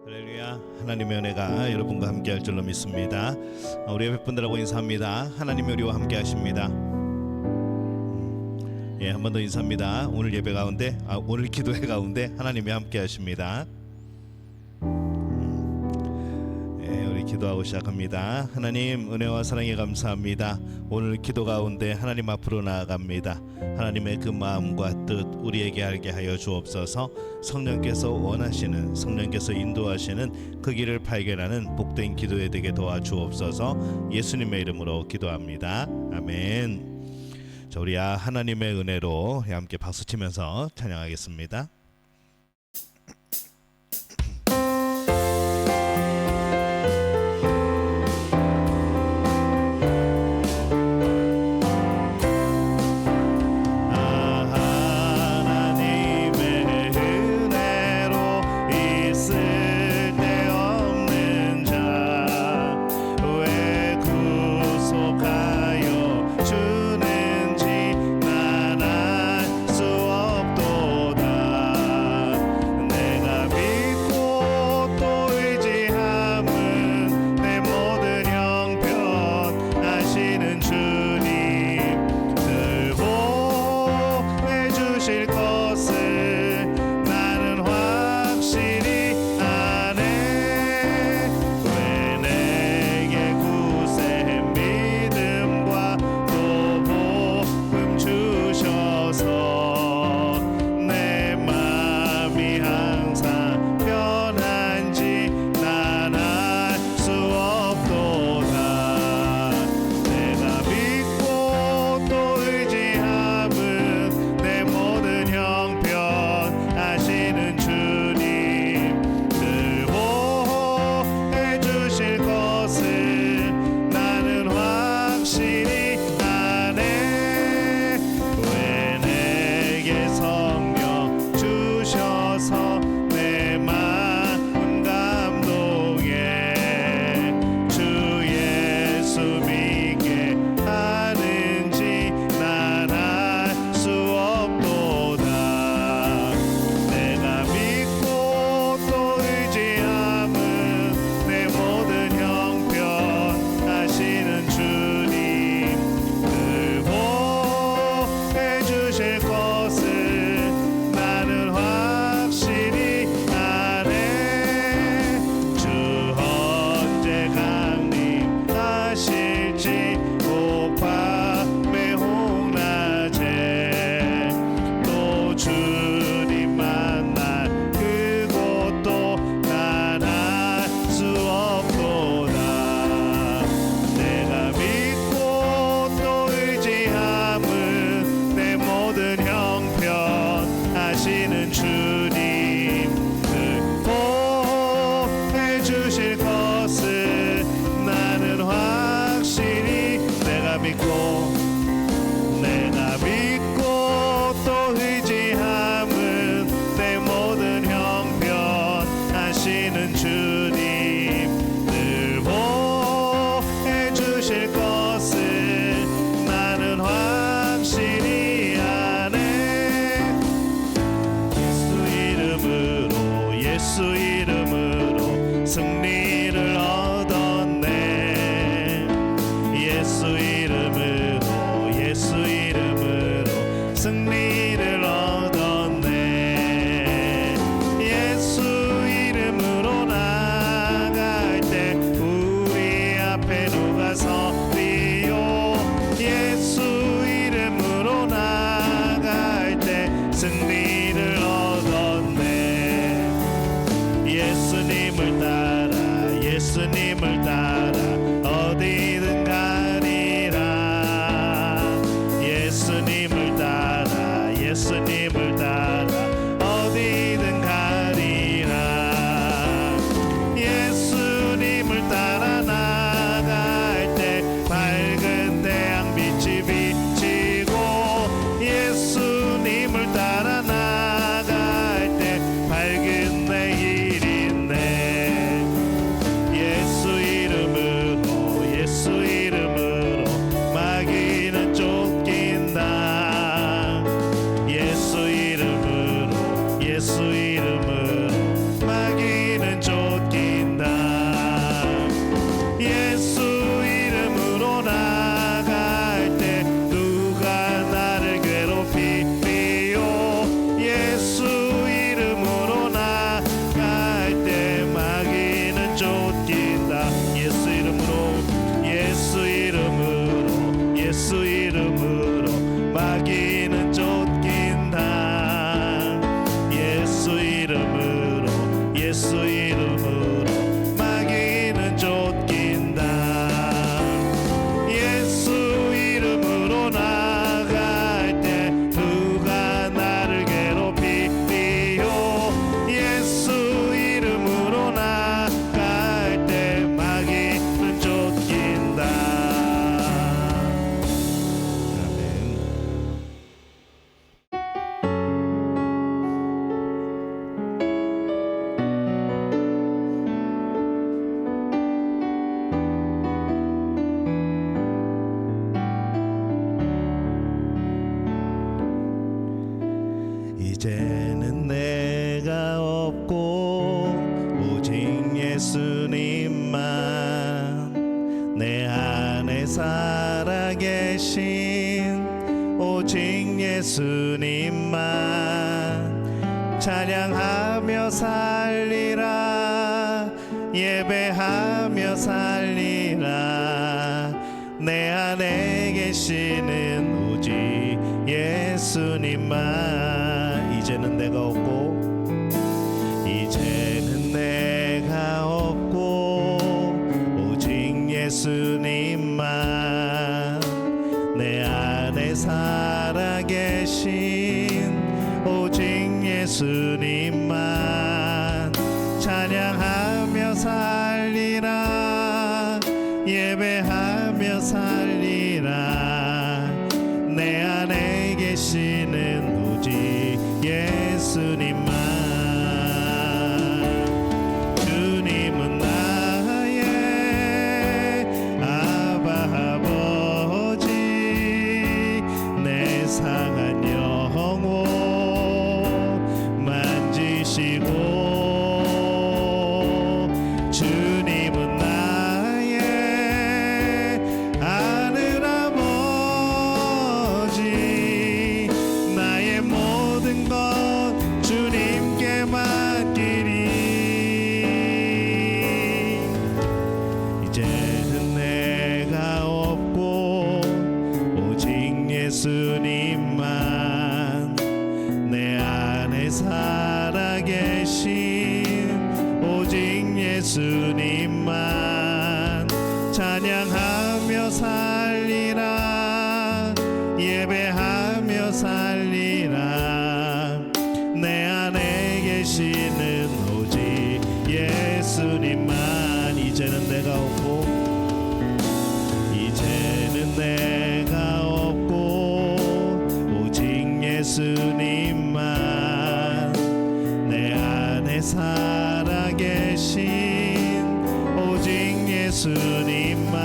할렐루야. 하나님의 은혜가 여러분과 함께 할 줄로 믿습니다. 우리 예배분들하고 인사합니다. 하나님이 우리와 함께 하십니다. 한 번 더 인사합니다. 오늘 예배 가운데 오늘 기도회 가운데 하나님이 함께 하십니다. 우리 기도하고 시작합니다. 하나님, 은혜와 사랑에 감사합니다. 오늘 기도 가운데 하나님 앞으로 나아갑니다. 하나님의 그 마음과 뜻 우리에게 알게 하여 주옵소서. 성령께서 원하시는, 성령께서 인도하시는 그 길을 발견하는 복된 기도에 되게 도와주옵소서. 예수님의 이름으로 기도합니다. 아멘. 자, 우리 하나님의 은혜로 함께 박수치면서 찬양하겠습니다. 예수 이름으로 승리를 얻었네. 예수 이름으로, 예수 이름으로 승리를 얻었네. 예수 이름으로 나갈 때 우리 앞에 누가 서리요. 예수 이름으로 나갈 때 승리를 얻었네. 예수님을 따라, 예수님을 따라 어디든 가리라. 예수님을 따라, 예수님을 따라 어디든 가리라. 예수님을 따라 나갈 때 밝은 태양빛이 비치고, 예수님을 따라 나갈 때 밝은 내일 있네. 예수 이름으로, 예수 이름으로 마귀는 쫓긴다. 예수 이름으로, 예수 이름으로 마귀는 쫓긴다. 없고 오직 예수님만 내 안에 살아계신 오직 예수님만 찬양하며 살리라 예배하며 살리라 내 안에 계시는 오직 예수님만 이제는 내가 없고 이제는 내가 없고 오직 예수님만 내 안에 살아계신 오직 예수님만 찬양하며 살리라 예배하며 살리라 내 안에 계시는 오직 예수님만 주님은 나의 아바 아버지 내 상한 영혼 만지시고 주님은 나의 하늘 아버지 나의 모든 것 주님께 맡기리 이제는 내가 없고 오직 예수님만 내 안에 살아계신 오직 예수님만 찬양하며 살리라 예배하며 살리라 내 안에 계시는 오직 예수님만 이제는 내가 없고 이제는 내가 없고 오직 예수님만 내 안에 살아계신 오직 예수님만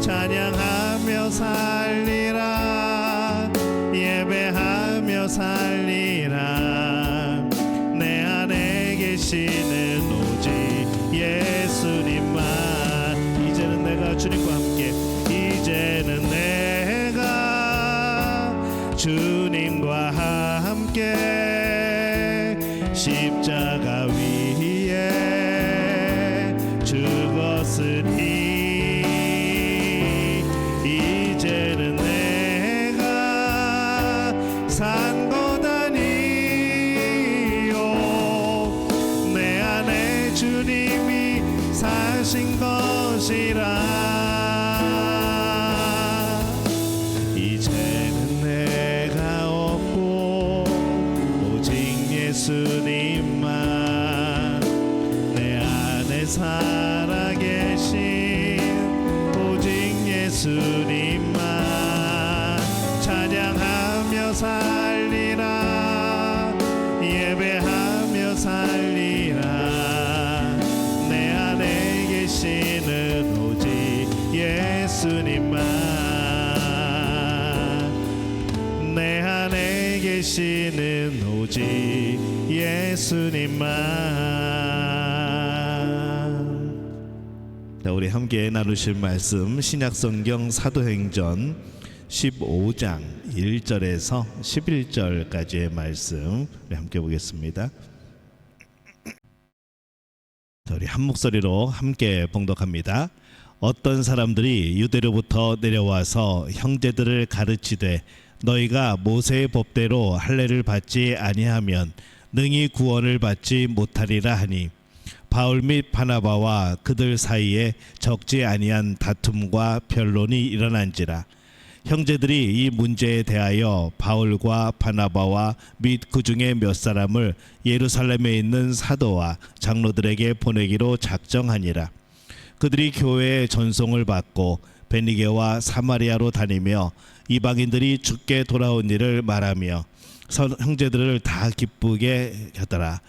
찬양하며 살리라 예배하며 살리라 내 안에 계시는 오직 예수님만 이제는 내가 주님과 함께 이제는 내가 주님과 함께 십자가 위에 죽었으니 이제는 내가 산 것 아니요 내 안에 주님이 사신 것이라 이제는 내가 없고 오직 예수님만 내 안에 살아계신 오직 예수님만 찬양하며 살리라 예배하며 살리라 내 안에 계시는 오직 예수님만 내 안에 계시는 오직 예수님만 자, 우리 함께 나누실 말씀 신약성경 사도행전 15장 1절에서 11절까지의 말씀 우리 함께 보겠습니다. 자, 우리 한 목소리로 함께 봉독합니다. 어떤 사람들이 유대로부터 내려와서 형제들을 가르치되 너희가 모세의 법대로 할례를 받지 아니하면 능히 구원을 받지 못하리라 하니 바울 및 바나바와 그들 사이에 적지 아니한 다툼과 변론이 일어난지라 형제들이 이 문제에 대하여 바울과 바나바와 및 그 중에 몇 사람을 예루살렘에 있는 사도와 장로들에게 보내기로 작정하니라. 그들이 교회의 전송을 받고 베니게와 사마리아로 다니며 이방인들이 주께 돌아온 일을 말하며 형제들을 다 기쁘게 하더라.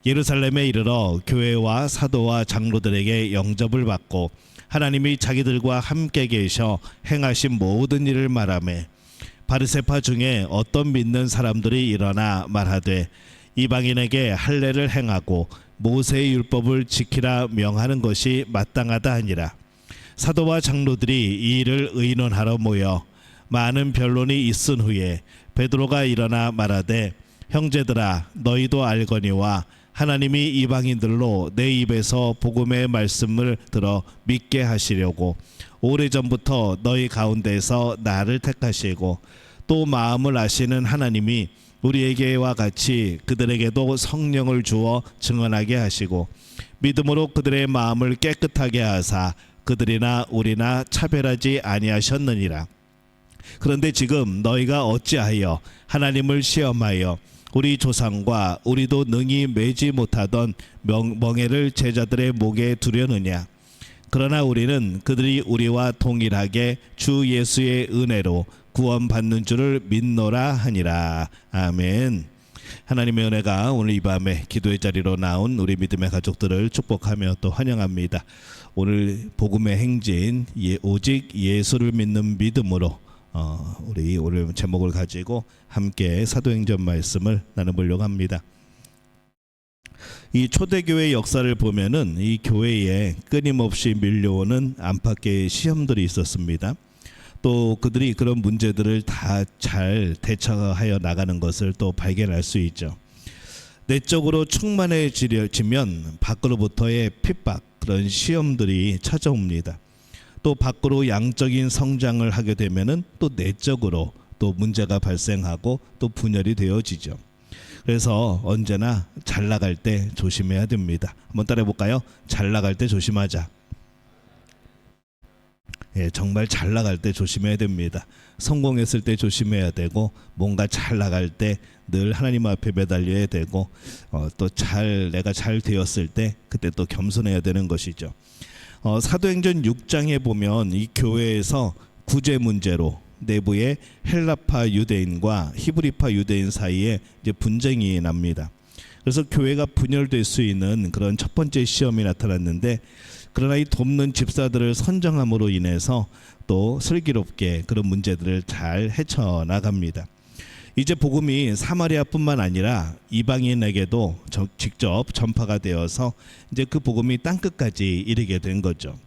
예루살렘에 이르러 교회와 사도와 장로들에게 영접을 받고 하나님이 자기들과 함께 계셔 행하신 모든 일을 말하며 바리새파 중에 어떤 믿는 사람들이 일어나 말하되 이방인에게 할례를 행하고 모세의 율법을 지키라 명하는 것이 마땅하다 하니라. 사도와 장로들이 이 일을 의논하러 모여 많은 변론이 있은 후에 베드로가 일어나 말하되, 형제들아, 너희도 알거니와 하나님이 이방인들로 내 입에서 복음의 말씀을 들어 믿게 하시려고 오래전부터 너희 가운데서 나를 택하시고 또 마음을 아시는 하나님이 우리에게와 같이 그들에게도 성령을 주어 증언하게 하시고 믿음으로 그들의 마음을 깨끗하게 하사 그들이나 우리나 차별하지 아니하셨느니라. 그런데 지금 너희가 어찌하여 하나님을 시험하여 우리 조상과 우리도 능히 매지 못하던 멍에를 제자들의 목에 두려느냐. 그러나 우리는 그들이 우리와 동일하게 주 예수의 은혜로 구원받는 줄을 믿노라 하니라. 아멘. 하나님의 은혜가 오늘 이 밤에 기도의 자리로 나온 우리 믿음의 가족들을 축복하며 또 환영합니다. 오늘 복음의 행진, 오직 예수를 믿는 믿음으로 우리 오늘 제목을 가지고 함께 사도행전 말씀을 나눠보려고 합니다. 이 초대교회 역사를 보면은 이 교회에 끊임없이 밀려오는 안팎의 시험들이 있었습니다. 또 그들이 그런 문제들을 다 잘 대처하여 나가는 것을 또 발견할 수 있죠. 내적으로 충만해지면 밖으로부터의 핍박, 그런 시험들이 찾아옵니다. 또 밖으로 양적인 성장을 하게 되면은 또 내적으로 또 문제가 발생하고 또 분열이 되어지죠. 그래서 언제나 잘 나갈 때 조심해야 됩니다. 한번 따라해 볼까요? 잘 나갈 때 조심하자. 예, 정말 잘 나갈 때 조심해야 됩니다. 성공했을 때 조심해야 되고, 뭔가 잘 나갈 때 늘 하나님 앞에 매달려야 되고, 또 내가 잘 되었을 때 그때 또 겸손해야 되는 것이죠. 사도행전 6장에 보면 이 교회에서 구제 문제로 내부에 헬라파 유대인과 히브리파 유대인 사이에 이제 분쟁이 납니다. 그래서 교회가 분열될 수 있는 그런 첫 번째 시험이 나타났는데, 그러나 이 돕는 집사들을 선정함으로 인해서 또 슬기롭게 그런 문제들을 잘 헤쳐나갑니다. 이제 복음이 사마리아뿐만 아니라 이방인에게도 직접 전파가 되어서 이제 그 복음이 땅끝까지 이르게 된 거죠.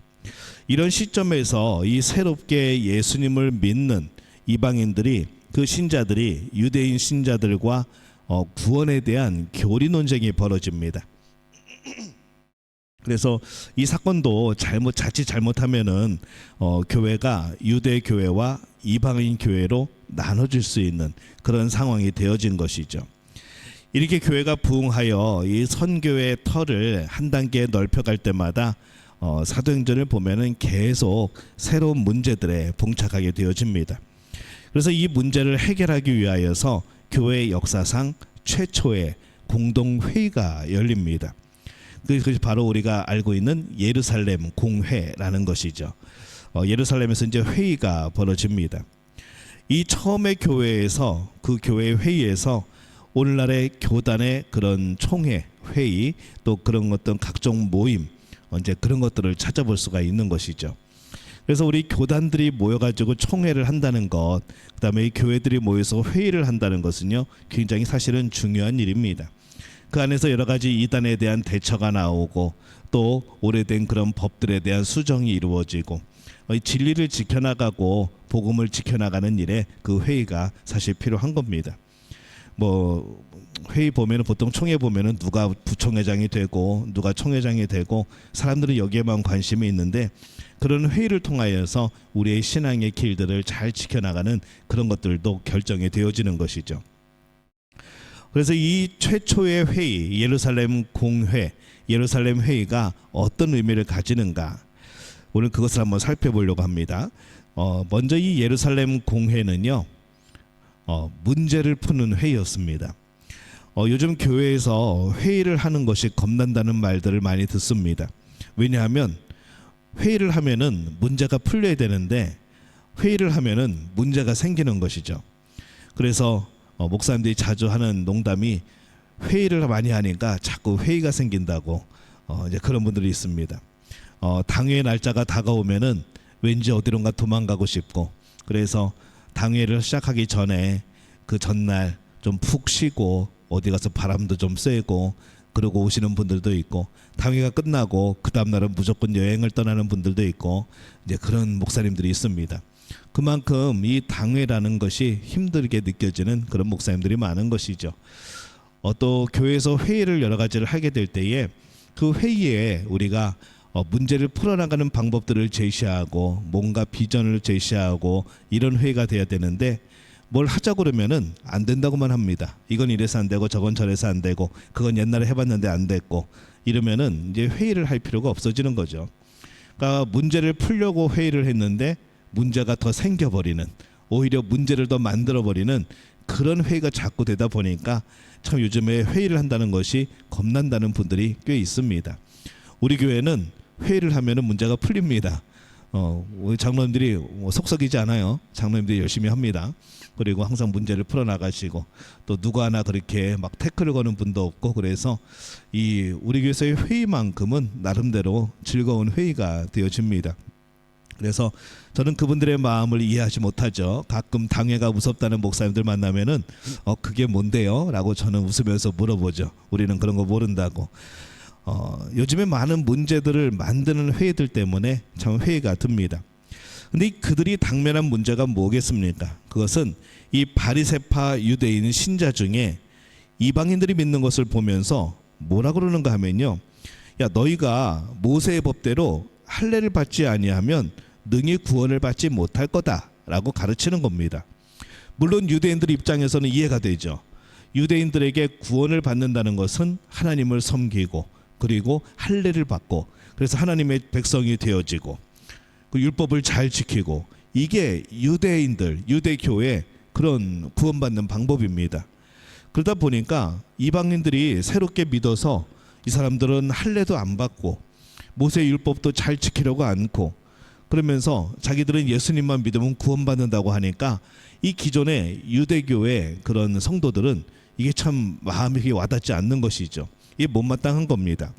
이런 시점에서 이 새롭게 예수님을 믿는 이방인들이, 그 신자들이 유대인 신자들과 구원에 대한 교리 논쟁이 벌어집니다. 그래서 이 사건도 자칫 잘못하면은 교회가 유대 교회와 이방인 교회로 나눠질 수 있는 그런 상황이 되어진 것이죠. 이렇게 교회가 부흥하여 이 선교의 털을 한 단계 넓혀갈 때마다 사도행전을 보면은 계속 새로운 문제들에 봉착하게 되어집니다. 그래서 이 문제를 해결하기 위하여서 교회의 역사상 최초의 공동회의가 열립니다. 그것이 바로 우리가 알고 있는 예루살렘 공회라는 것이죠. 예루살렘에서 이제 회의가 벌어집니다. 이 처음의 교회에서, 그 교회 회의에서 오늘날의 교단의 그런 총회, 회의, 또 그런 어떤 각종 모임, 이제 그런 것들을 찾아볼 수가 있는 것이죠. 그래서 우리 교단들이 모여가지고 총회를 한다는 것, 그다음에 이 교회들이 모여서 회의를 한다는 것은요, 굉장히 사실은 중요한 일입니다. 그 안에서 여러 가지 이단에 대한 대처가 나오고, 또 오래된 그런 법들에 대한 수정이 이루어지고, 진리를 지켜나가고 복음을 지켜나가는 일에 그 회의가 사실 필요한 겁니다. 뭐 회의 보면은, 보통 총회 보면은 누가 부총회장이 되고 누가 총회장이 되고 사람들은 여기에만 관심이 있는데, 그런 회의를 통하여서 우리의 신앙의 길들을 잘 지켜나가는 그런 것들도 결정이 되어지는 것이죠. 그래서 이 최초의 회의, 예루살렘 공회, 예루살렘 회의가 어떤 의미를 가지는가, 오늘 그것을 한번 살펴보려고 합니다. 먼저 이 예루살렘 공회는요, 문제를 푸는 회의였습니다. 요즘 교회에서 회의를 하는 것이 겁난다는 말들을 많이 듣습니다. 왜냐하면 회의를 하면은 문제가 풀려야 되는데, 회의를 하면은 문제가 생기는 것이죠. 그래서 목사님들이 자주 하는 농담이, 회의를 많이 하니까 자꾸 회의가 생긴다고, 이제 그런 분들이 있습니다. 당회의 날짜가 다가오면은 왠지 어디론가 도망가고 싶고, 그래서 당회를 시작하기 전에 그 전날 좀 푹 쉬고 어디 가서 바람도 좀 쐬고 그러고 오시는 분들도 있고, 당회가 끝나고 그 다음 날은 무조건 여행을 떠나는 분들도 있고, 이제 그런 목사님들이 있습니다. 그만큼 이 당회라는 것이 힘들게 느껴지는 그런 목사님들이 많은 것이죠. 또 교회에서 회의를 여러 가지를 하게 될 때에 그 회의에 우리가 문제를 풀어나가는 방법들을 제시하고 뭔가 비전을 제시하고 이런 회의가 돼야 되는데, 뭘 하자고 그러면은 안 된다고만 합니다. 이건 이래서 안 되고 저건 저래서 안 되고 그건 옛날에 해봤는데 안 됐고, 이러면은 이제 회의를 할 필요가 없어지는 거죠. 그러니까 문제를 풀려고 회의를 했는데 문제가 더 생겨버리는, 오히려 문제를 더 만들어버리는 그런 회의가 자꾸 되다 보니까 참 요즘에 회의를 한다는 것이 겁난다는 분들이 꽤 있습니다. 우리 교회는 회의를 하면은 문제가 풀립니다. 우리 장로님들이 속썩이지 않아요. 장로님들이 열심히 합니다. 그리고 항상 문제를 풀어나가시고, 또 누구 하나 그렇게 막 태클을 거는 분도 없고, 그래서 이 우리 교회에서의 회의만큼은 나름대로 즐거운 회의가 되어집니다. 그래서 저는 그분들의 마음을 이해하지 못하죠. 가끔 당회가 무섭다는 목사님들 만나면은 그게 뭔데요? 라고 저는 웃으면서 물어보죠. 우리는 그런 거 모른다고. 요즘에 많은 문제들을 만드는 회의들 때문에 참 회의가 듭니다. 근데 그들이 당면한 문제가 뭐겠습니까? 그것은 이 바리새파 유대인 신자 중에 이방인들이 믿는 것을 보면서 뭐라 그러는가 하면요, 야, 너희가 모세의 법대로 할례를 받지 아니하면 능히 구원을 받지 못할 거다라고 가르치는 겁니다. 물론 유대인들 입장에서는 이해가 되죠. 유대인들에게 구원을 받는다는 것은 하나님을 섬기고, 그리고 할례를 받고, 그래서 하나님의 백성이 되어지고, 그 율법을 잘 지키고, 이게 유대인들, 유대교의 그런 구원받는 방법입니다. 그러다 보니까 이방인들이 새롭게 믿어서 이 사람들은 할례도 안 받고 모세 율법도 잘 지키려고 않고, 그러면서 자기들은 예수님만 믿으면 구원받는다고 하니까 이 기존의 유대교의 그런 성도들은 이게 참 마음이 와닿지 않는 것이죠. 이게 못마땅한 겁니다.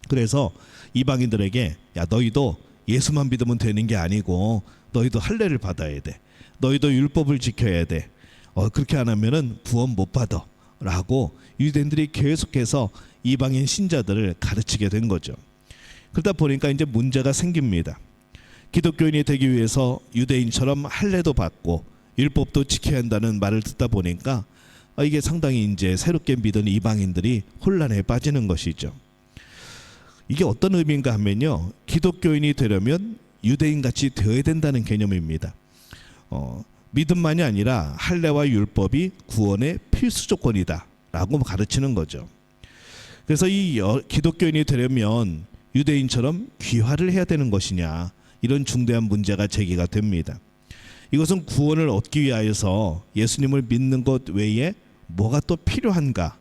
그래서 이방인들에게, 야, 너희도 예수만 믿으면 되는 게 아니고 너희도 할례를 받아야 돼. 너희도 율법을 지켜야 돼. 그렇게 안 하면은 구원 못 받아. 라고 유대인들이 계속해서 이방인 신자들을 가르치게 된 거죠. 그러다 보니까 이제 문제가 생깁니다. 기독교인이 되기 위해서 유대인처럼 할례도 받고 율법도 지켜야 한다는 말을 듣다 보니까 이게 상당히 이제 새롭게 믿은 이방인들이 혼란에 빠지는 것이죠. 이게 어떤 의미인가 하면요, 기독교인이 되려면 유대인같이 되어야 된다는 개념입니다. 믿음만이 아니라 할례와 율법이 구원의 필수 조건이다 라고 가르치는 거죠. 그래서 이 기독교인이 되려면 유대인처럼 귀화를 해야 되는 것이냐, 이런 중대한 문제가 제기가 됩니다. 이것은 구원을 얻기 위하여서 예수님을 믿는 것 외에 뭐가 또 필요한가,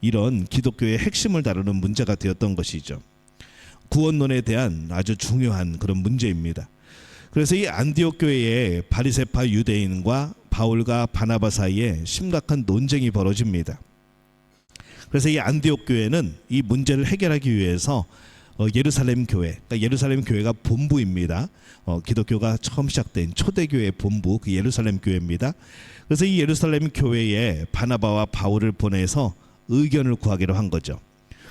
이런 기독교의 핵심을 다루는 문제가 되었던 것이죠. 구원론에 대한 아주 중요한 그런 문제입니다. 그래서 이 안디옥 교회의 바리새파 유대인과 바울과 바나바 사이에 심각한 논쟁이 벌어집니다. 그래서 이 안디옥 교회는 이 문제를 해결하기 위해서 예루살렘 교회, 그러니까 예루살렘 교회가 본부입니다. 기독교가 처음 시작된 초대교회 본부, 그 예루살렘 교회입니다. 그래서 이 예루살렘 교회에 바나바와 바울을 보내서 의견을 구하기로 한 거죠.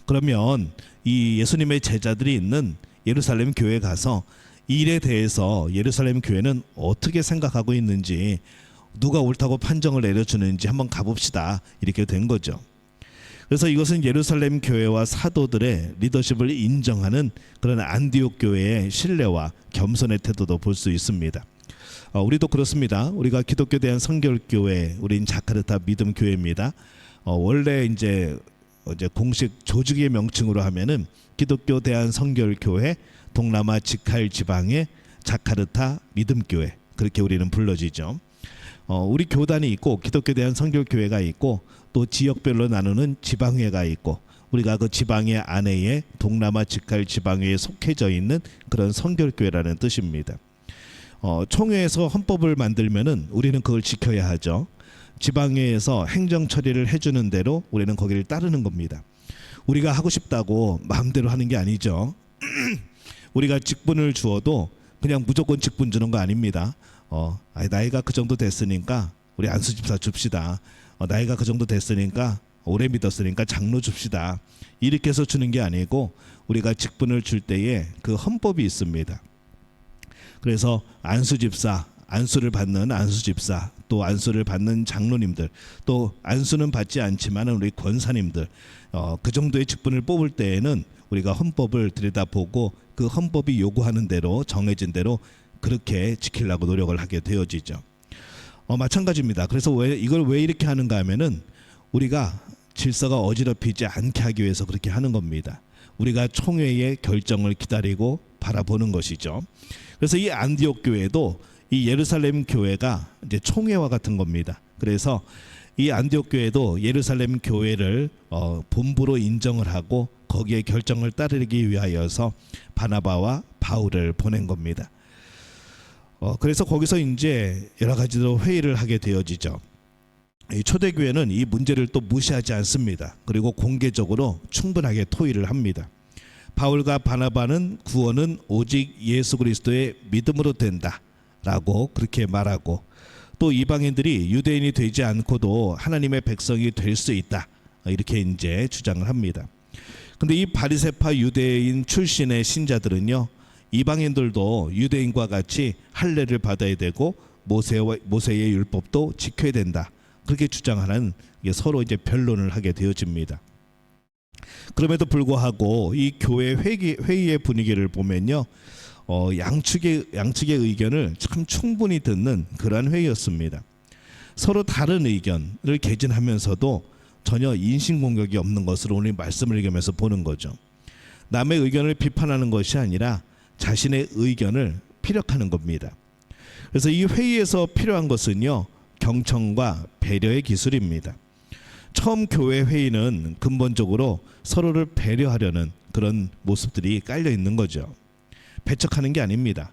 그러면 이 예수님의 제자들이 있는 예루살렘 교회에 가서 이 일에 대해서 예루살렘 교회는 어떻게 생각하고 있는지, 누가 옳다고 판정을 내려주는지 한번 가봅시다, 이렇게 된 거죠. 그래서 이것은 예루살렘 교회와 사도들의 리더십을 인정하는 그런 안디옥 교회의 신뢰와 겸손의 태도도 볼 수 있습니다. 우리도 그렇습니다. 우리가 기독교 대한 성결교회, 우린 자카르타 믿음 교회입니다. 원래 이제 공식 조직의 명칭으로 하면은 기독교 대한 성결교회 동남아 지칼 지방의 자카르타 믿음교회, 그렇게 우리는 불러지죠. 우리 교단이 있고 기독교 대한 성결교회가 있고 또 지역별로 나누는 지방회가 있고, 우리가 그 지방회 안에 동남아 지칼 지방회에 속해져 있는 그런 성결교회라는 뜻입니다. 총회에서 헌법을 만들면은 우리는 그걸 지켜야 하죠. 지방회에서 행정 처리를 해주는 대로 우리는 거기를 따르는 겁니다. 우리가 하고 싶다고 마음대로 하는 게 아니죠. 우리가 직분을 주어도 그냥 무조건 직분 주는 거 아닙니다. 나이가 그 정도 됐으니까 우리 안수 집사 줍시다. 나이가 그 정도 됐으니까 오래 믿었으니까 장로 줍시다. 이렇게 해서 주는 게 아니고 우리가 직분을 줄 때에 그 헌법이 있습니다. 그래서 안수집사, 안수를 받는 안수집사, 또 안수를 받는 장로님들, 또 안수는 받지 않지만 우리 권사님들, 그 정도의 직분을 뽑을 때에는 우리가 헌법을 들여다보고 그 헌법이 요구하는 대로 정해진 대로 그렇게 지키려고 노력을 하게 되어지죠. 마찬가지입니다. 그래서 이걸 왜 이렇게 하는가 하면은 우리가 질서가 어지럽히지 않게 하기 위해서 그렇게 하는 겁니다. 우리가 총회의 결정을 기다리고 바라보는 것이죠. 그래서 이 안디옥 교회도 이 예루살렘 교회가 이제 총회와 같은 겁니다. 그래서 이 안디옥 교회도 예루살렘 교회를 본부로 인정을 하고 거기에 결정을 따르기 위하여서 바나바와 바울을 보낸 겁니다. 그래서 거기서 이제 여러 가지로 회의를 하게 되어지죠. 이 초대교회는 이 문제를 또 무시하지 않습니다. 그리고 공개적으로 충분하게 토의를 합니다. 바울과 바나바는 구원은 오직 예수 그리스도의 믿음으로 된다라고 그렇게 말하고, 또 이방인들이 유대인이 되지 않고도 하나님의 백성이 될 수 있다, 이렇게 이제 주장을 합니다. 근데 이 바리새파 유대인 출신의 신자들은요, 이방인들도 유대인과 같이 할례를 받아야 되고 모세의 율법도 지켜야 된다, 그렇게 주장하는, 서로 이제 변론을 하게 되어집니다. 그럼에도 불구하고 이 교회 회의의 분위기를 보면요, 양측의 의견을 참 충분히 듣는 그러한 회의였습니다. 서로 다른 의견을 개진하면서도 전혀 인신공격이 없는 것으로 오늘 말씀을 읽으면서 보는 거죠. 남의 의견을 비판하는 것이 아니라 자신의 의견을 피력하는 겁니다. 그래서 이 회의에서 필요한 것은요, 경청과 배려의 기술입니다. 처음 교회 회의는 근본적으로 서로를 배려하려는 그런 모습들이 깔려 있는 거죠. 배척하는 게 아닙니다.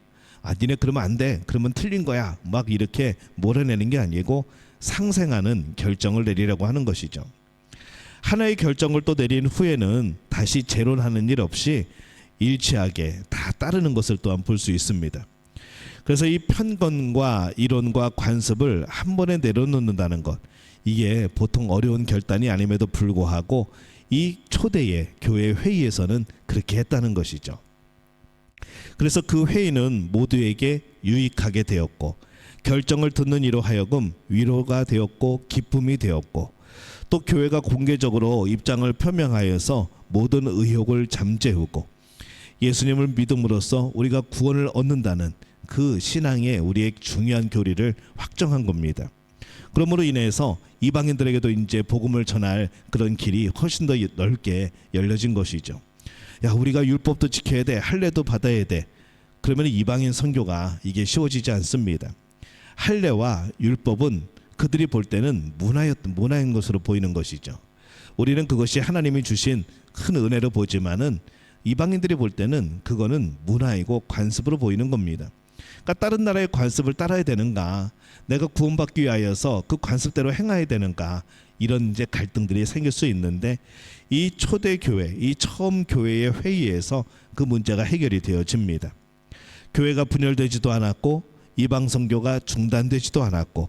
니네 그러면 안 돼, 그러면 틀린 거야, 막 이렇게 몰아내는 게 아니고 상생하는 결정을 내리려고 하는 것이죠. 하나의 결정을 또 내린 후에는 다시 재론하는 일 없이 일치하게 다 따르는 것을 또한 볼 수 있습니다. 그래서 이 편견과 이론과 관습을 한 번에 내려놓는다는 것, 이게 보통 어려운 결단이 아님에도 불구하고 이 초대의 교회 회의에서는 그렇게 했다는 것이죠. 그래서 그 회의는 모두에게 유익하게 되었고, 결정을 듣는 이로 하여금 위로가 되었고 기쁨이 되었고, 또 교회가 공개적으로 입장을 표명하여서 모든 의혹을 잠재우고 예수님을 믿음으로써 우리가 구원을 얻는다는 그 신앙의 우리의 중요한 교리를 확정한 겁니다. 그러므로 인해서 이방인들에게도 이제 복음을 전할 그런 길이 훨씬 더 넓게 열려진 것이죠. 야, 우리가 율법도 지켜야 돼, 할례도 받아야 돼. 그러면 이방인 선교가 이게 쉬워지지 않습니다. 할례와 율법은 그들이 볼 때는 문화인 것으로 보이는 것이죠. 우리는 그것이 하나님이 주신 큰 은혜로 보지만은 이방인들이 볼 때는 그거는 문화이고 관습으로 보이는 겁니다. 그러니까 다른 나라의 관습을 따라야 되는가, 내가 구원받기 위하여서 그 관습대로 행해야 되는가, 이런 이제 갈등들이 생길 수 있는데, 이 초대 교회, 이 처음 교회의 회의에서 그 문제가 해결이 되어집니다. 교회가 분열되지도 않았고 이방 선교가 중단되지도 않았고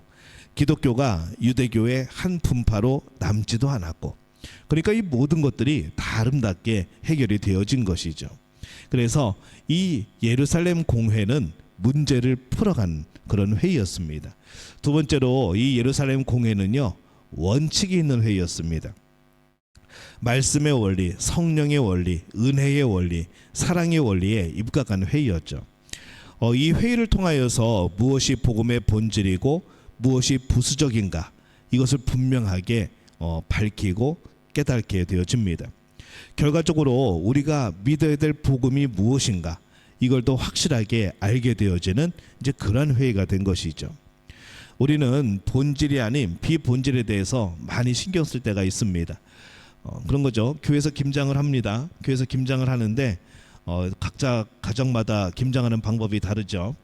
기독교가 유대교의 한 분파로 남지도 않았고, 그러니까 이 모든 것들이 다 아름답게 해결이 되어진 것이죠. 그래서 이 예루살렘 공회는 문제를 풀어간 그런 회의였습니다. 두 번째로 이 예루살렘 공회는요, 원칙이 있는 회의였습니다. 말씀의 원리, 성령의 원리, 은혜의 원리, 사랑의 원리에 입각한 회의였죠. 이 회의를 통하여서 무엇이 복음의 본질이고 무엇이 부수적인가, 이것을 분명하게 밝히고 깨닫게 되어집니다. 결과적으로 우리가 믿어야 될 복음이 무엇인가, 이걸 더 확실하게 알게 되어지는 이제 그런 회의가 된 것이죠. 우리는 본질이 아닌 비본질에 대해서 많이 신경 쓸 때가 있습니다. 그런 거죠. 교회에서 김장을 합니다. 교회에서 김장을 하는데 각자 가정마다 김장하는 방법이 다르죠.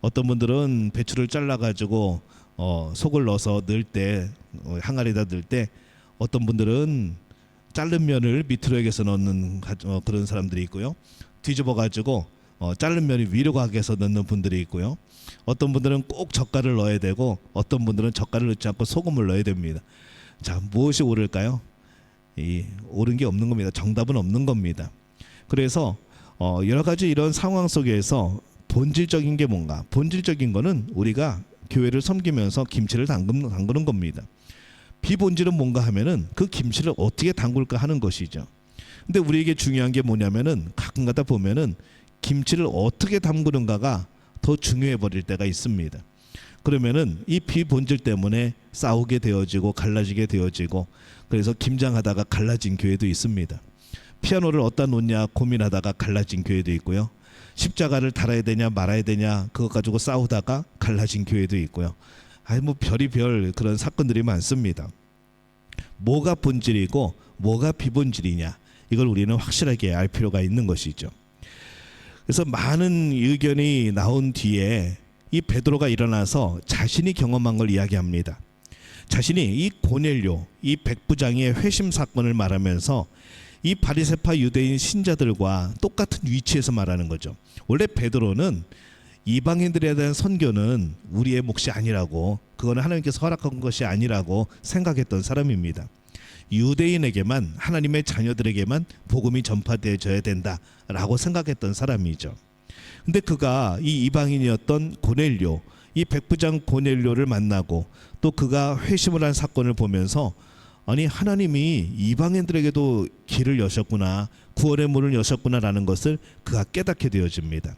어떤 분들은 배추를 잘라가지고 속을 넣어서 넣을 때, 항아리에다 넣을 때, 어떤 분들은 자른 면을 밑으로 해서 넣는 그런 사람들이 있고요. 뒤집어가지고 자른 면이 위로 가게 해서 넣는 분들이 있고요. 어떤 분들은 꼭 젓갈을 넣어야 되고 어떤 분들은 젓갈을 넣지 않고 소금을 넣어야 됩니다. 자, 무엇이 옳을까요? 옳은 게 없는 겁니다. 정답은 없는 겁니다. 그래서 여러 가지 이런 상황 속에서 본질적인 게 뭔가? 본질적인 거는 우리가 교회를 섬기면서 김치를 담그는 겁니다. 비본질은 뭔가 하면은 그 김치를 어떻게 담글까 하는 것이죠. 근데 우리에게 중요한 게 뭐냐면은 가끔가다 보면은 김치를 어떻게 담그는가가 더 중요해 버릴 때가 있습니다. 그러면은 이 비본질 때문에 싸우게 되어지고 갈라지게 되어지고, 그래서 김장하다가 갈라진 교회도 있습니다. 피아노를 어디다 놓냐 고민하다가 갈라진 교회도 있고요. 십자가를 달아야 되냐 말아야 되냐 그것 가지고 싸우다가 갈라진 교회도 있고요. 뭐 별의별 그런 사건들이 많습니다. 뭐가 본질이고 뭐가 비본질이냐, 이걸 우리는 확실하게 알 필요가 있는 것이죠. 그래서 많은 의견이 나온 뒤에 이 베드로가 일어나서 자신이 경험한 걸 이야기합니다. 자신이 이 고넬료, 이 백부장의 회심 사건을 말하면서 이 바리새파 유대인 신자들과 똑같은 위치에서 말하는 거죠. 원래 베드로는 이방인들에 대한 선교는 우리의 몫이 아니라고, 그거는 하나님께서 허락한 것이 아니라고 생각했던 사람입니다. 유대인에게만, 하나님의 자녀들에게만 복음이 전파되어져야 된다라고 생각했던 사람이죠. 근데 그가 이 이방인이었던 고넬료, 이 백부장 고넬료를 만나고 또 그가 회심을 한 사건을 보면서, 아니 하나님이 이방인들에게도 길을 여셨구나, 구원의 문을 여셨구나라는 것을 그가 깨닫게 되어집니다.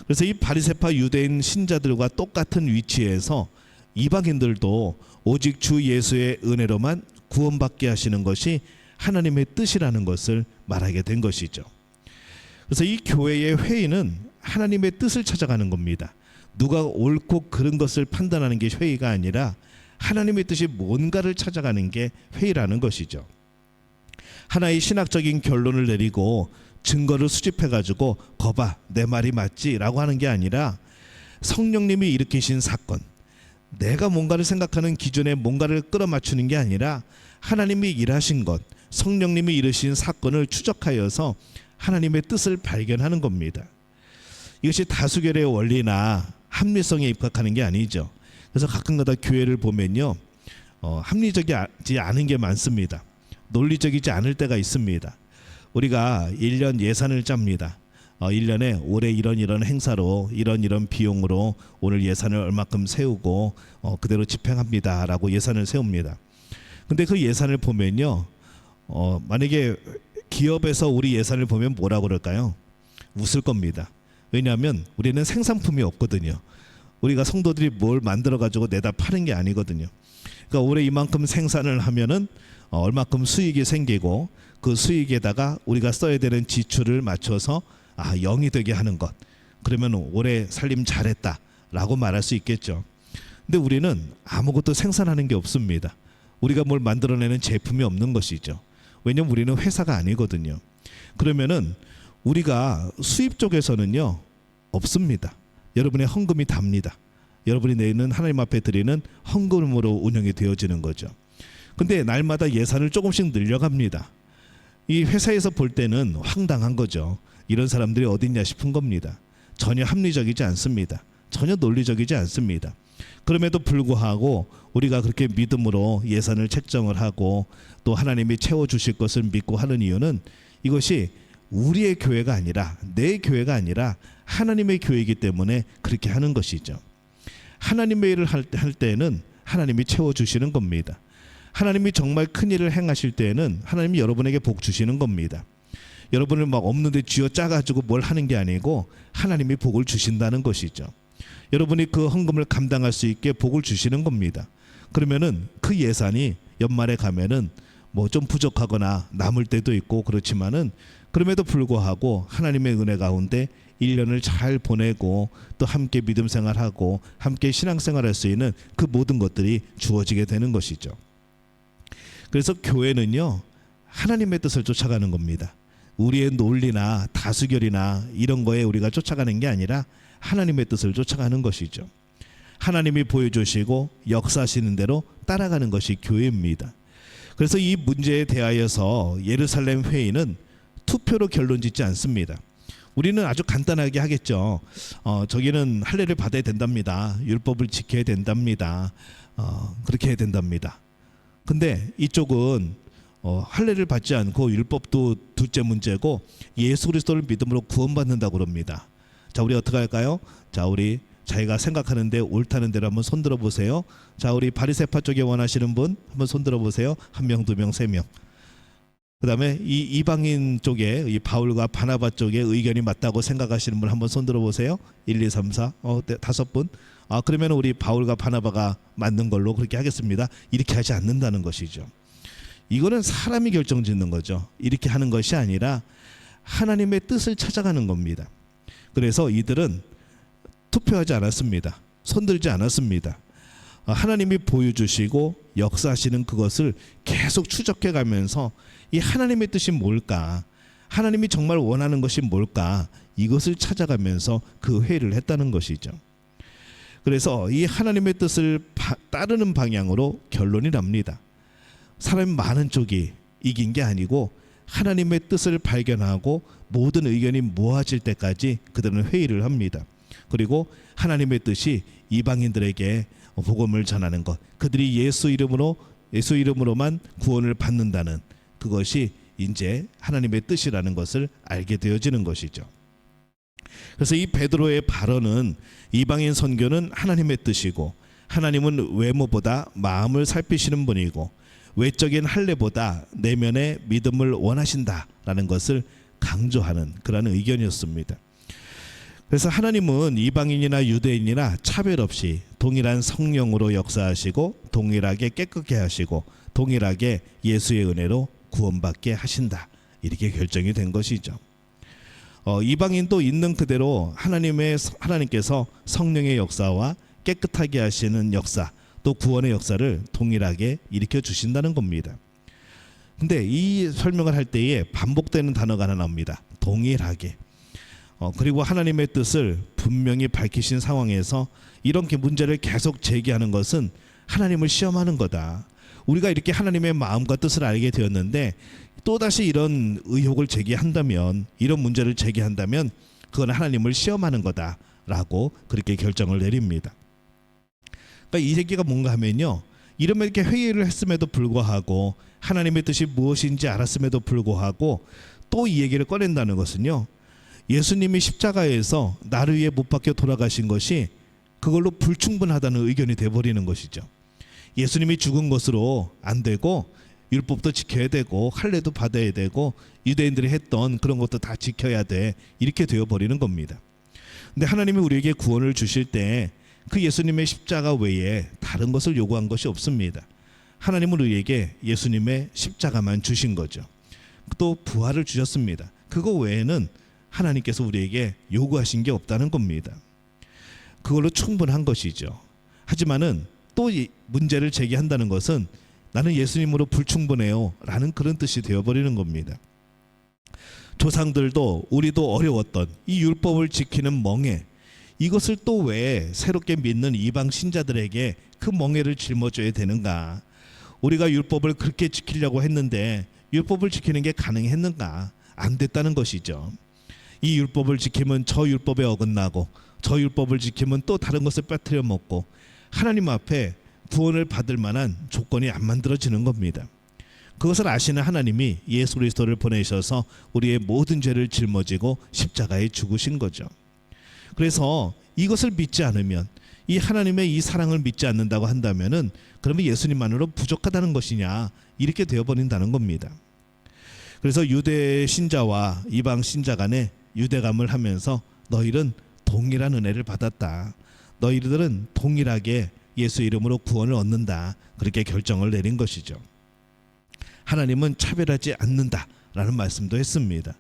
그래서 이 바리새파 유대인 신자들과 똑같은 위치에서 이방인들도 오직 주 예수의 은혜로만 구원받게 하시는 것이 하나님의 뜻이라는 것을 말하게 된 것이죠. 그래서 이 교회의 회의는 하나님의 뜻을 찾아가는 겁니다. 누가 옳고 그른 것을 판단하는 게 회의가 아니라 하나님의 뜻이 뭔가를 찾아가는 게 회의라는 것이죠. 하나의 신학적인 결론을 내리고 증거를 수집해가지고 거봐 내 말이 맞지 라고 하는 게 아니라, 성령님이 일으키신 사건, 내가 뭔가를 생각하는 기준에 뭔가를 끌어맞추는 게 아니라 하나님이 일하신 것, 성령님이 이루신 사건을 추적하여서 하나님의 뜻을 발견하는 겁니다. 이것이 다수결의 원리나 합리성에 입각하는 게 아니죠. 그래서 가끔가다 교회를 보면요, 합리적이지 않은 게 많습니다. 논리적이지 않을 때가 있습니다. 우리가 1년 예산을 짭니다. 1년에 올해 이런 행사로 이런 비용으로 오늘 예산을 얼마큼 세우고 그대로 집행합니다 라고 예산을 세웁니다. 근데 그 예산을 보면요, 만약에 기업에서 우리 예산을 보면 뭐라고 그럴까요? 웃을 겁니다. 왜냐하면 우리는 생산품이 없거든요. 우리가 성도들이 뭘 만들어 가지고 내다 파는 게 아니거든요. 그러니까 올해 이만큼 생산을 하면은 얼마큼 수익이 생기고, 그 수익에다가 우리가 써야 되는 지출을 맞춰서 0이 되게 하는 것, 그러면 올해 살림 잘했다라고 말할 수 있겠죠. 근데 우리는 아무것도 생산하는 게 없습니다. 우리가 뭘 만들어내는 제품이 없는 것이죠. 왜냐면 우리는 회사가 아니거든요. 그러면은 우리가 수입 쪽에서는요 없습니다. 여러분의 헌금이 답니다. 여러분이 내는 하나님 앞에 드리는 헌금으로 운영이 되어지는 거죠. 근데 날마다 예산을 조금씩 늘려갑니다. 이 회사에서 볼 때는 황당한 거죠. 이런 사람들이 어딨냐 싶은 겁니다. 전혀 합리적이지 않습니다. 전혀 논리적이지 않습니다. 그럼에도 불구하고 우리가 그렇게 믿음으로 예산을 책정을 하고 또 하나님이 채워주실 것을 믿고 하는 이유는, 이것이 우리의 교회가 아니라, 내 교회가 아니라 하나님의 교회이기 때문에 그렇게 하는 것이죠. 하나님의 일을 할 때에는 하나님이 채워주시는 겁니다. 하나님이 정말 큰 일을 행하실 때에는 하나님이 여러분에게 복 주시는 겁니다. 여러분을 막 없는데 쥐어짜가지고 뭘 하는 게 아니고 하나님이 복을 주신다는 것이죠. 여러분이 그 헌금을 감당할 수 있게 복을 주시는 겁니다. 그러면은 그 예산이 연말에 가면은 뭐 좀 부족하거나 남을 때도 있고 그렇지만은, 그럼에도 불구하고 하나님의 은혜 가운데 1년을 잘 보내고 또 함께 믿음 생활하고 함께 신앙 생활할 수 있는 그 모든 것들이 주어지게 되는 것이죠. 그래서 교회는요, 하나님의 뜻을 쫓아가는 겁니다. 우리의 논리나 다수결이나 이런 거에 우리가 쫓아가는 게 아니라 하나님의 뜻을 쫓아가는 것이죠. 하나님이 보여주시고 역사하시는 대로 따라가는 것이 교회입니다. 그래서 이 문제에 대하여서 예루살렘 회의는 투표로 결론 짓지 않습니다. 우리는 아주 간단하게 하겠죠. 저기는 할례를 받아야 된답니다. 율법을 지켜야 된답니다. 그렇게 해야 된답니다. 근데 이쪽은 할례를 받지 않고 율법도 둘째 문제고 예수 그리스도를 믿음으로 구원받는다고 그럽니다. 자, 우리 어떻게 할까요? 자, 우리 자기가 생각하는데 옳다는 대로 한번 손들어 보세요. 자, 우리 바리새파 쪽에 원하시는 분 한번 손들어 보세요. 1명, 2명, 3명. 그다음에 이 이방인 쪽에 이 바울과 바나바 쪽에 의견이 맞다고 생각하시는 분 한번 손들어 보세요. 1, 2, 3, 4, 5분. 그러면 우리 바울과 바나바가 맞는 걸로 그렇게 하겠습니다. 이렇게 하지 않는다는 것이죠. 이거는 사람이 결정짓는 거죠. 이렇게 하는 것이 아니라 하나님의 뜻을 찾아가는 겁니다. 그래서 이들은 투표하지 않았습니다. 손들지 않았습니다. 하나님이 보여주시고 역사하시는 그것을 계속 추적해 가면서 이 하나님의 뜻이 뭘까, 하나님이 정말 원하는 것이 뭘까, 이것을 찾아가면서 그 회의를 했다는 것이죠. 그래서 이 하나님의 뜻을 따르는 방향으로 결론이 납니다. 사람이 많은 쪽이 이긴 게 아니고 하나님의 뜻을 발견하고 모든 의견이 모아질 때까지 그들은 회의를 합니다. 그리고 하나님의 뜻이 이방인들에게 복음을 전하는 것, 그들이 예수 이름으로만 구원을 받는다는 그것이 이제 하나님의 뜻이라는 것을 알게 되어지는 것이죠. 그래서 이 베드로의 발언은 이방인 선교는 하나님의 뜻이고 하나님은 외모보다 마음을 살피시는 분이고 외적인 할례보다 내면의 믿음을 원하신다라는 것을 강조하는 그런 의견이었습니다. 그래서 하나님은 이방인이나 유대인이나 차별 없이 동일한 성령으로 역사하시고 동일하게 깨끗게 하시고 동일하게 예수의 은혜로 구원받게 하신다, 이렇게 결정이 된 것이죠. 이방인도 있는 그대로 하나님께서 성령의 역사와 깨끗하게 하시는 역사, 또 구원의 역사를 동일하게 일으켜 주신다는 겁니다. 근데 이 설명을 할 때에 반복되는 단어가 하나 나옵니다. 동일하게. 그리고 하나님의 뜻을 분명히 밝히신 상황에서 이런 문제를 계속 제기하는 것은 하나님을 시험하는 거다. 우리가 이렇게 하나님의 마음과 뜻을 알게 되었는데 또다시 이런 의혹을 제기한다면, 이런 문제를 제기한다면 그건 하나님을 시험하는 거다라고 그렇게 결정을 내립니다. 그러니까 이 얘기가 뭔가 하면요, 이렇게 회의를 했음에도 불구하고 하나님의 뜻이 무엇인지 알았음에도 불구하고 또 이 얘기를 꺼낸다는 것은요, 예수님이 십자가에서 나를 위해 못 박혀 돌아가신 것이 그걸로 불충분하다는 의견이 돼버리는 것이죠. 예수님이 죽은 것으로 안 되고 율법도 지켜야 되고 할례도 받아야 되고 유대인들이 했던 그런 것도 다 지켜야 돼, 이렇게 되어버리는 겁니다. 근데 하나님이 우리에게 구원을 주실 때 그 예수님의 십자가 외에 다른 것을 요구한 것이 없습니다. 하나님은 우리에게 예수님의 십자가만 주신 거죠. 또 부활을 주셨습니다. 그거 외에는 하나님께서 우리에게 요구하신 게 없다는 겁니다. 그걸로 충분한 것이죠. 하지만은 또 이 문제를 제기한다는 것은 나는 예수님으로 불충분해요 라는 그런 뜻이 되어버리는 겁니다. 조상들도 우리도 어려웠던 이 율법을 지키는 멍에, 이것을 또 왜 새롭게 믿는 이방 신자들에게 그 멍에를 짊어져야 되는가? 우리가 율법을 그렇게 지키려고 했는데 율법을 지키는 게 가능했는가? 안 됐다는 것이죠. 이 율법을 지키면 저 율법에 어긋나고 저 율법을 지키면 또 다른 것을 빠뜨려 먹고 하나님 앞에 구원을 받을 만한 조건이 안 만들어지는 겁니다. 그것을 아시는 하나님이 예수 그리스도를 보내셔서 우리의 모든 죄를 짊어지고 십자가에 죽으신 거죠. 그래서 이것을 믿지 않으면, 이 하나님의 이 사랑을 믿지 않는다고 한다면은 그러면 예수님만으로 부족하다는 것이냐, 이렇게 되어버린다는 겁니다. 그래서 유대 신자와 이방 신자 간에 유대감을 하면서 너희는 동일한 은혜를 받았다, 너희들은 동일하게 예수 이름으로 구원을 얻는다, 그렇게 결정을 내린 것이죠. 하나님은 차별하지 않는다라는 말씀도 했습니다.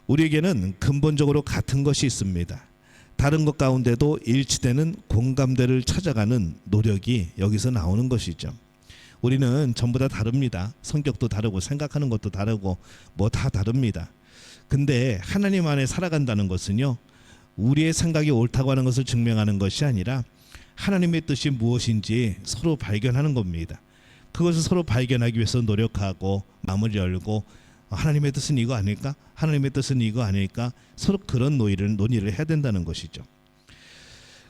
우리에게는 근본적으로 같은 것이 있습니다. 다른 것 가운데도 일치되는 공감대를 찾아가는 노력이 여기서 나오는 것이죠. 우리는 전부 다 다릅니다. 성격도 다르고 생각하는 것도 다르고 뭐 다 다릅니다. 근데 하나님 안에 살아간다는 것은요, 우리의 생각이 옳다고 하는 것을 증명하는 것이 아니라 하나님의 뜻이 무엇인지 서로 발견하는 겁니다. 그것을 서로 발견하기 위해서 노력하고 마음을 열고 하나님의 뜻은 이거 아닐까? 하나님의 뜻은 이거 아닐까? 서로 그런 논의를 해야 된다는 것이죠.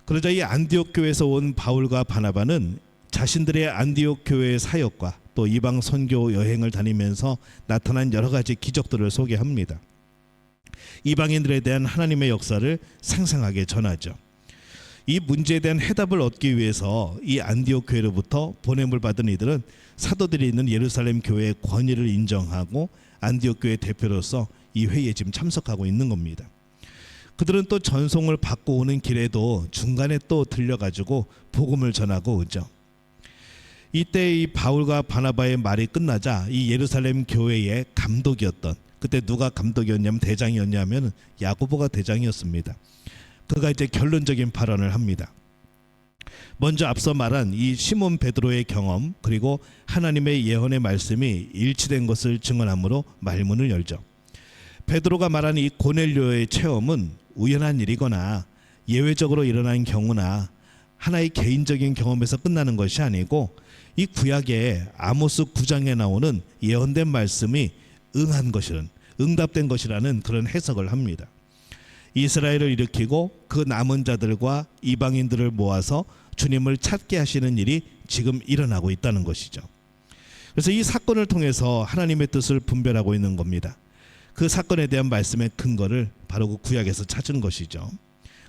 그러자 이 안디옥 교회에서 온 바울과 바나바는 자신들의 안디옥 교회의 사역과 또 이방 선교 여행을 다니면서 나타난 여러 가지 기적들을 소개합니다. 이방인들에 대한 하나님의 역사를 생생하게 전하죠. 이 문제에 대한 해답을 얻기 위해서 이 안디옥 교회로부터 보냄을 받은 이들은 사도들이 있는 예루살렘 교회의 권위를 인정하고 안디옥 교회 대표로서 이 회의에 지금 참석하고 있는 겁니다. 그들은 또 전송을 받고 오는 길에도 중간에 또 들려가지고 복음을 전하고 오죠. 이때 이 바울과 바나바의 말이 끝나자 이 예루살렘 교회의 감독이었던, 그때 누가 감독이었냐면 대장이었냐면 야고보가 대장이었습니다. 그가 이제 결론적인 발언을 합니다. 먼저 앞서 말한 이 시몬 베드로의 경험, 그리고 하나님의 예언의 말씀이 일치된 것을 증언함으로 말문을 열죠. 베드로가 말한 이 고넬료의 체험은 우연한 일이거나 예외적으로 일어난 경우나 하나의 개인적인 경험에서 끝나는 것이 아니고 이 구약의 아모스 9장에 나오는 예언된 말씀이 응한 것이라는, 응답된 것이라는 그런 해석을 합니다. 이스라엘을 일으키고 그 남은 자들과 이방인들을 모아서 주님을 찾게 하시는 일이 지금 일어나고 있다는 것이죠. 그래서 이 사건을 통해서 하나님의 뜻을 분별하고 있는 겁니다. 그 사건에 대한 말씀의 근거를 바로 그 구약에서 찾은 것이죠.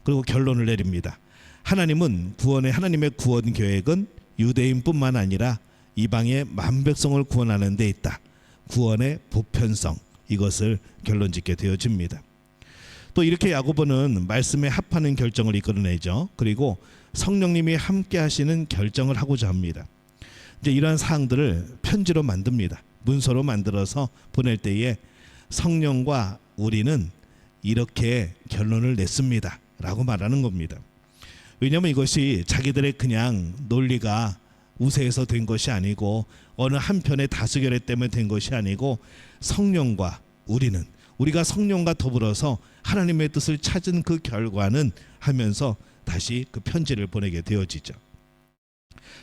그리고 결론을 내립니다. 하나님의 구원 계획은 유대인뿐만 아니라 이방의 만백성을 구원하는 데 있다. 구원의 보편성, 이것을 결론짓게 되어집니다. 또 이렇게 야고보는 말씀에 합하는 결정을 이끌어내죠. 그리고 성령님이 함께 하시는 결정을 하고자 합니다. 이제 이러한 사항들을 편지로 만듭니다. 문서로 만들어서 보낼 때에 성령과 우리는 이렇게 결론을 냈습니다 라고 말하는 겁니다. 왜냐하면 이것이 자기들의 그냥 논리가 우세해서 된 것이 아니고 어느 한편의 다수결에 때문에 된 것이 아니고 성령과 우리가 성령과 더불어서 하나님의 뜻을 찾은 그 결과는 하면서 다시 그 편지를 보내게 되어지죠.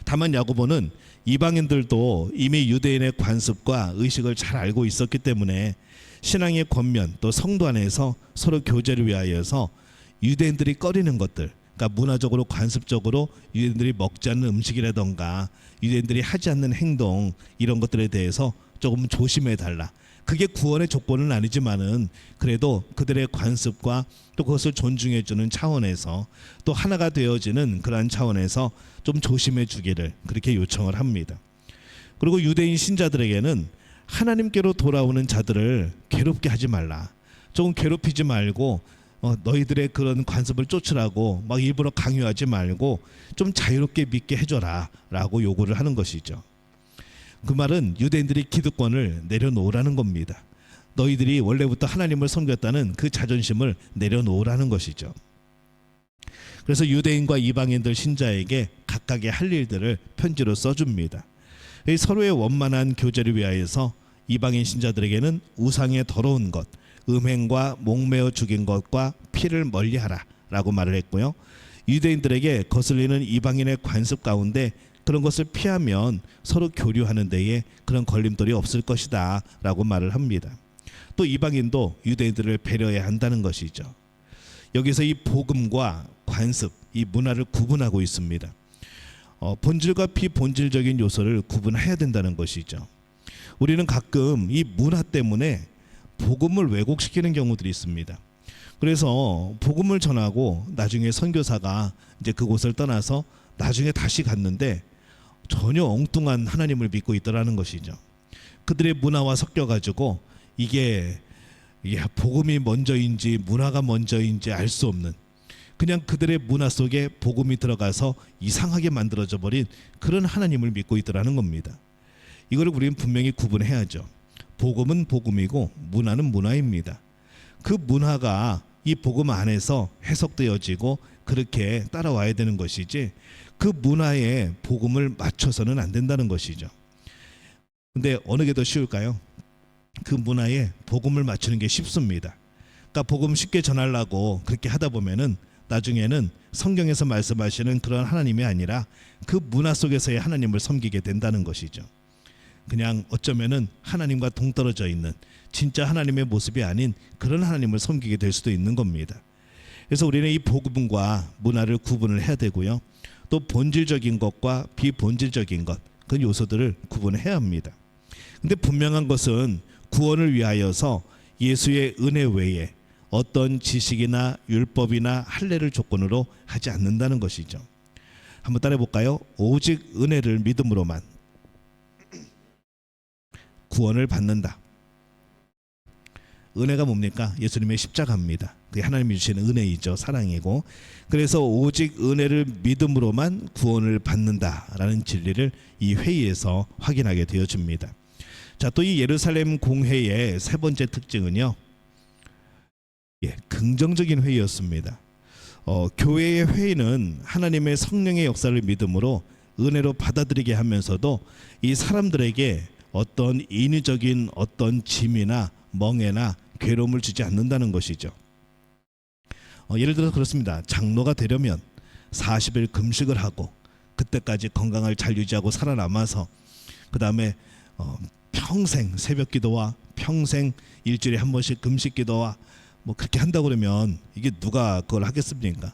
다만 야고보는 이방인들도 이미 유대인의 관습과 의식을 잘 알고 있었기 때문에 신앙의 권면 또 성도 안에서 서로 교제를 위하여서 유대인들이 꺼리는 것들, 그러니까 문화적으로 관습적으로 유대인들이 먹지 않는 음식이라던가 유대인들이 하지 않는 행동, 이런 것들에 대해서 조금 조심해 달라. 그게 구원의 조건은 아니지만은 그래도 그들의 관습과 또 그것을 존중해 주는 차원에서 또 하나가 되어지는 그러한 차원에서 좀 조심해 주기를 그렇게 요청을 합니다. 그리고 유대인 신자들에게는 하나님께로 돌아오는 자들을 괴롭게 하지 말라. 조금 괴롭히지 말고 너희들의 그런 관습을 쫓으라고 막 일부러 강요하지 말고 좀 자유롭게 믿게 해줘라 라고 요구를 하는 것이죠. 그 말은 유대인들이 기득권을 내려놓으라는 겁니다. 너희들이 원래부터 하나님을 섬겼다는 그 자존심을 내려놓으라는 것이죠. 그래서 유대인과 이방인들 신자에게 각각의 할 일들을 편지로 써줍니다. 서로의 원만한 교제를 위하여서 이방인 신자들에게는 우상의 더러운 것, 음행과 목매어 죽인 것과 피를 멀리하라 라고 말을 했고요. 유대인들에게 거슬리는 이방인의 관습 가운데 그런 것을 피하면 서로 교류하는 데에 그런 걸림돌이 없을 것이다 라고 말을 합니다. 또 이방인도 유대인들을 배려해야 한다는 것이죠. 여기서 이 복음과 관습, 이 문화를 구분하고 있습니다. 본질과 비본질적인 요소를 구분해야 된다는 것이죠. 우리는 가끔 이 문화 때문에 복음을 왜곡시키는 경우들이 있습니다. 그래서 복음을 전하고 나중에 선교사가 이제 그곳을 떠나서 나중에 다시 갔는데 전혀 엉뚱한 하나님을 믿고 있더라는 것이죠. 그들의 문화와 섞여가지고 이게 복음이 먼저인지 문화가 먼저인지 알 수 없는, 그냥 그들의 문화 속에 복음이 들어가서 이상하게 만들어져 버린 그런 하나님을 믿고 있더라는 겁니다. 이거를 우리는 분명히 구분해야죠. 복음은 복음이고 문화는 문화입니다. 그 문화가 이 복음 안에서 해석되어지고 그렇게 따라와야 되는 것이지 그 문화에 복음을 맞춰서는 안 된다는 것이죠. 근데 어느 게 더 쉬울까요? 그 문화에 복음을 맞추는 게 쉽습니다. 그러니까 복음 쉽게 전하려고 그렇게 하다 보면은 나중에는 성경에서 말씀하시는 그런 하나님이 아니라 그 문화 속에서의 하나님을 섬기게 된다는 것이죠. 그냥 어쩌면은 하나님과 동떨어져 있는 진짜 하나님의 모습이 아닌 그런 하나님을 섬기게 될 수도 있는 겁니다. 그래서 우리는 이 복음과 문화를 구분을 해야 되고요. 또 본질적인 것과 비본질적인 것, 그 요소들을 구분해야 합니다. 근데 분명한 것은 구원을 위하여서 예수의 은혜 외에 어떤 지식이나 율법이나 할례를 조건으로 하지 않는다는 것이죠. 한번 따라해 볼까요? 오직 은혜를 믿음으로만 구원을 받는다. 은혜가 뭡니까? 예수님의 십자가입니다. 그게 하나님이 주시는 은혜이죠. 사랑이고. 그래서 오직 은혜를 믿음으로만 구원을 받는다라는 진리를 이 회의에서 확인하게 되어집니다. 자, 또 이 예루살렘 공회의 세 번째 특징은요, 긍정적인 회의였습니다. 교회의 회의는 하나님의 성령의 역사를 믿음으로 은혜로 받아들이게 하면서도 이 사람들에게 어떤 인위적인 어떤 짐이나 멍해나 괴로움을 주지 않는다는 것이죠. 예를 들어서 그렇습니다. 장로가 되려면 40일 금식을 하고 그때까지 건강을 잘 유지하고 살아남아서 그 다음에 평생 새벽 기도와 평생 일주일에 한 번씩 금식 기도와 뭐 그렇게 한다고 그러면 이게 누가 그걸 하겠습니까?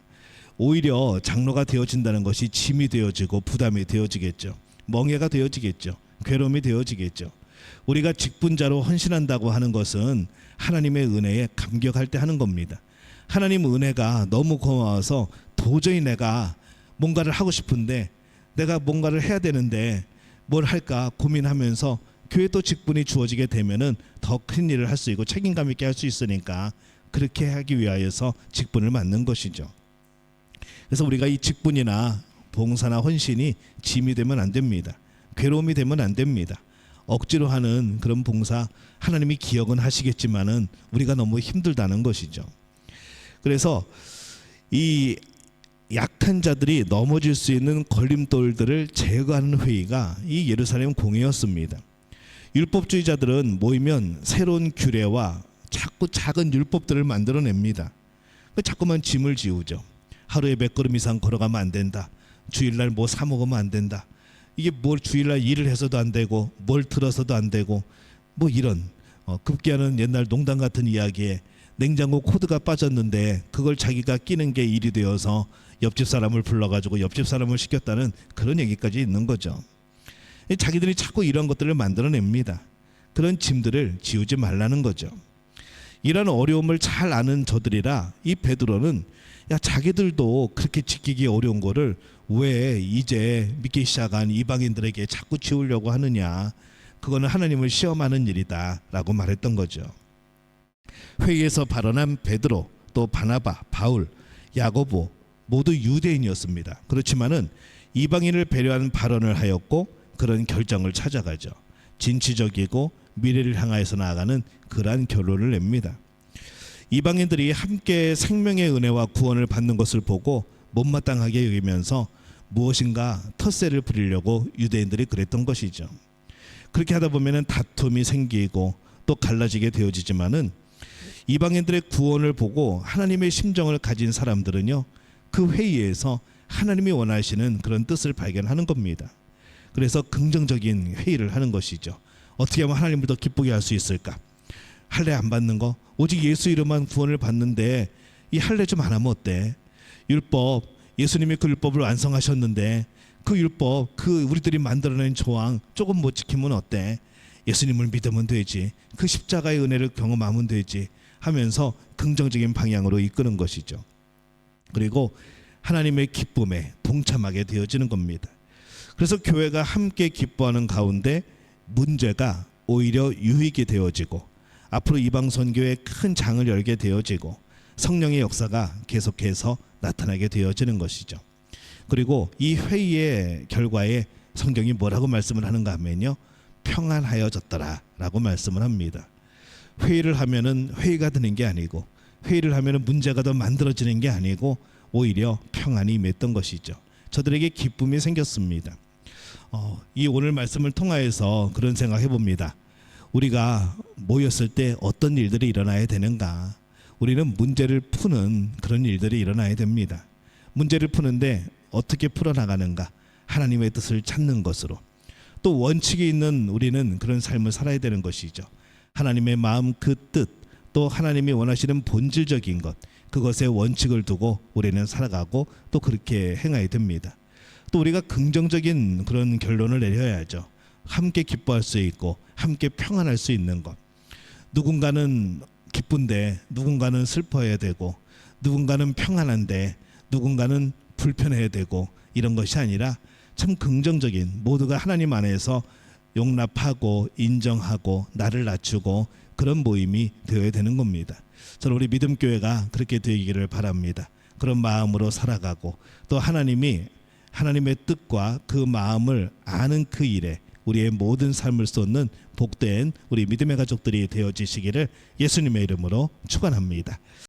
오히려 장로가 되어진다는 것이 짐이 되어지고 부담이 되어지겠죠. 멍해가 되어지겠죠. 괴로움이 되어지겠죠. 우리가 직분자로 헌신한다고 하는 것은 하나님의 은혜에 감격할 때 하는 겁니다. 하나님 은혜가 너무 고마워서 도저히 내가 뭔가를 하고 싶은데 내가 뭔가를 해야 되는데 뭘 할까 고민하면서 교회 또 직분이 주어지게 되면은 더 큰 일을 할 수 있고 책임감 있게 할 수 있으니까 그렇게 하기 위하여서 직분을 맡는 것이죠. 그래서 우리가 이 직분이나 봉사나 헌신이 짐이 되면 안 됩니다. 괴로움이 되면 안 됩니다. 억지로 하는 그런 봉사 하나님이 기억은 하시겠지만은 우리가 너무 힘들다는 것이죠. 그래서 이 약한 자들이 넘어질 수 있는 걸림돌들을 제거하는 회의가 이 예루살렘 공회였습니다. 율법주의자들은 모이면 새로운 규례와 자꾸 작은 율법들을 만들어냅니다. 자꾸만 짐을 지우죠. 하루에 몇 걸음 이상 걸어가면 안 된다. 주일날 뭐 사 먹으면 안 된다. 이게 뭘 주일날 일을 해서도 안 되고 뭘 들어서도 안 되고 뭐 이런 급기야는 옛날 농담 같은 이야기에 냉장고 코드가 빠졌는데 그걸 자기가 끼는 게 일이 되어서 옆집 사람을 불러가지고 옆집 사람을 시켰다는 그런 얘기까지 있는 거죠. 자기들이 자꾸 이런 것들을 만들어냅니다. 그런 짐들을 지우지 말라는 거죠. 이런 어려움을 잘 아는 저들이라 이 베드로는 야 자기들도 그렇게 지키기 어려운 거를 왜 이제 믿기 시작한 이방인들에게 자꾸 지우려고 하느냐. 그거는 하나님을 시험하는 일이다 라고 말했던 거죠. 회의에서 발언한 베드로 또 바나바, 바울, 야고보 모두 유대인이었습니다. 그렇지만은 이방인을 배려하는 발언을 하였고 그런 결정을 찾아가죠. 진취적이고 미래를 향하여서 나아가는 그러한 결론을 냅니다. 이방인들이 함께 생명의 은혜와 구원을 받는 것을 보고 못마땅하게 여기면서 무엇인가 텃세를 부리려고 유대인들이 그랬던 것이죠. 그렇게 하다 보면은 다툼이 생기고 또 갈라지게 되어지지만은 이방인들의 구원을 보고 하나님의 심정을 가진 사람들은요, 그 회의에서 하나님이 원하시는 그런 뜻을 발견하는 겁니다. 그래서 긍정적인 회의를 하는 것이죠. 어떻게 하면 하나님을 더 기쁘게 할 수 있을까? 할례 안 받는 거, 오직 예수 이름만 구원을 받는데 이 할례 좀 안 하면 어때? 율법, 예수님이 그 율법을 완성하셨는데 그 율법, 그 우리들이 만들어낸 조항 조금 못 지키면 어때? 예수님을 믿으면 되지. 그 십자가의 은혜를 경험하면 되지 하면서 긍정적인 방향으로 이끄는 것이죠. 그리고 하나님의 기쁨에 동참하게 되어지는 겁니다. 그래서 교회가 함께 기뻐하는 가운데 문제가 오히려 유익이 되어지고 앞으로 이방 선교에 큰 장을 열게 되어지고 성령의 역사가 계속해서 나타나게 되어지는 것이죠. 그리고 이 회의의 결과에 성경이 뭐라고 말씀을 하는가 하면요, 평안하여졌더라 라고 말씀을 합니다. 회의를 하면은 회의가 되는 게 아니고 회의를 하면은 문제가 더 만들어지는 게 아니고 오히려 평안이 임했던 것이죠. 저들에게 기쁨이 생겼습니다. 이 오늘 말씀을 통하여서 그런 생각 해봅니다. 우리가 모였을 때 어떤 일들이 일어나야 되는가? 우리는 문제를 푸는 그런 일들이 일어나야 됩니다. 문제를 푸는데 어떻게 풀어나가는가? 하나님의 뜻을 찾는 것으로. 또 원칙이 있는 우리는 그런 삶을 살아야 되는 것이죠. 하나님의 마음 그 뜻, 또 하나님이 원하시는 본질적인 것, 그것에 원칙을 두고 우리는 살아가고 또 그렇게 행해야 됩니다. 또 우리가 긍정적인 그런 결론을 내려야죠. 함께 기뻐할 수 있고 함께 평안할 수 있는 것. 누군가는 기쁜데 누군가는 슬퍼해야 되고, 누군가는 평안한데 누군가는 불편해야 되고, 이런 것이 아니라 참 긍정적인, 모두가 하나님 안에서 용납하고 인정하고 나를 낮추고 그런 모임이 되어야 되는 겁니다. 저는 우리 믿음교회가 그렇게 되기를 바랍니다. 그런 마음으로 살아가고, 또 하나님의 뜻과 그 마음을 아는 그 일에 우리의 모든 삶을 쏟는 복된 우리 믿음의 가족들이 되어지시기를 예수님의 이름으로 축원합니다.